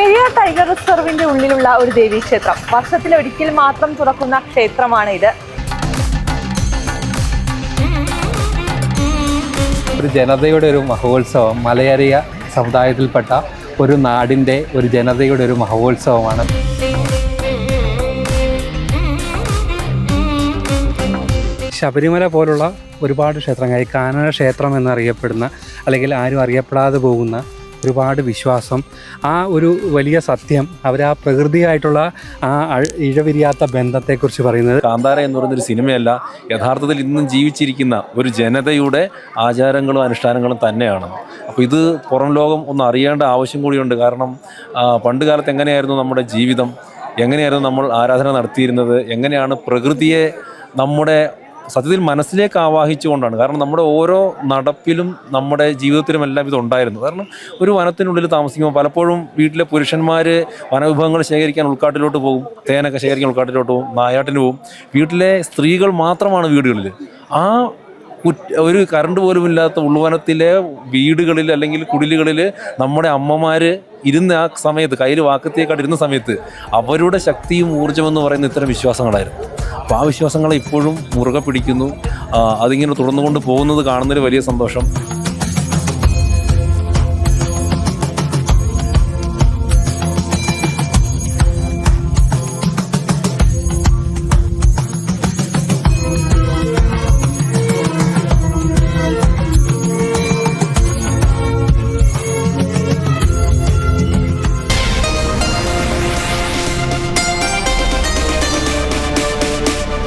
Periyar tiger റിസർവിന്റെ ഉള്ളിലുള്ള ഒരു ദേവീക്ഷേത്രം. വർഷത്തിലൊരിക്കൽ മാത്രം തുറക്കുന്ന ക്ഷേത്രമാണ് ഇത്. ഒരു ജനതയുടെ ഒരു മഹോത്സവം, മലയറിയ സമുദായത്തിൽപ്പെട്ട ഒരു നാടിൻ്റെ ഒരു ജനതയുടെ ഒരു മഹോത്സവമാണ്. ശബരിമല പോലുള്ള ഒരുപാട് ക്ഷേത്രങ്ങൾ, കാനന ക്ഷേത്രം എന്നറിയപ്പെടുന്ന അല്ലെങ്കിൽ ആരും അറിയപ്പെടാതെ പോകുന്ന ഒരുപാട് വിശ്വാസം, ആ ഒരു വലിയ സത്യം, ആ പ്രകൃതിയായിട്ടുള്ള ആ ഇഴപിരിയാത്ത ബന്ധത്തെക്കുറിച്ച് പറയുന്നത്. കാന്താര എന്ന് പറയുന്നൊരു സിനിമയല്ല, യഥാർത്ഥത്തിൽ ഇന്നും ജീവിച്ചിരിക്കുന്ന ഒരു ജനതയുടെ ആചാരങ്ങളും അനുഷ്ഠാനങ്ങളും തന്നെയാണ്. അപ്പോൾ ഇത് പുറം ലോകം ഒന്ന് അറിയേണ്ട ആവശ്യം കൂടിയുണ്ട്. കാരണം പണ്ട് കാലത്ത് എങ്ങനെയായിരുന്നു നമ്മുടെ ജീവിതം, എങ്ങനെയായിരുന്നു നമ്മൾ ആരാധന നടത്തിയിരുന്നത്, എങ്ങനെയാണ് പ്രകൃതിയെ നമ്മുടെ സത്യത്തിൽ മനസ്സിലേക്ക് ആവാഹിച്ചുകൊണ്ടാണ്. കാരണം നമ്മുടെ ഓരോ നടപ്പിലും നമ്മുടെ ജീവിതത്തിലും എല്ലാം ഇതുണ്ടായിരുന്നു. കാരണം ഒരു വനത്തിനുള്ളിൽ താമസിക്കുമ്പോൾ പലപ്പോഴും വീട്ടിലെ പുരുഷന്മാർ വനവിഭവങ്ങൾ ശേഖരിക്കാൻ ഉൾക്കാട്ടിലോട്ട് പോകും, തേനൊക്കെ ശേഖരിക്കാൻ ഉൾക്കാട്ടിലോട്ട് പോകും, നായാട്ടിന് പോകും. വീട്ടിലെ സ്ത്രീകൾ മാത്രമാണ് വീടുകളിൽ. ആ ഒരു കറണ്ട് പോലും ഇല്ലാത്ത ഉൾവനത്തിലെ വീടുകളിൽ അല്ലെങ്കിൽ കുടിലുകളിൽ നമ്മുടെ അമ്മമാർ ഇരുന്ന ആ സമയത്ത്, കയ്യിൽ വാക്കത്തിയേക്കാട്ട് ഇരുന്ന സമയത്ത് അവരുടെ ശക്തിയും ഊർജ്ജമെന്ന് പറയുന്ന ഇത്തരം വിശ്വാസങ്ങളായിരുന്നു. അപ്പോൾ ആ വിശ്വാസങ്ങളെ ഇപ്പോഴും മുറുകെ പിടിക്കുന്നു. അതിങ്ങനെ തുടർന്നുകൊണ്ട് പോകുന്നത് കാണുന്നൊരു വലിയ സന്തോഷം.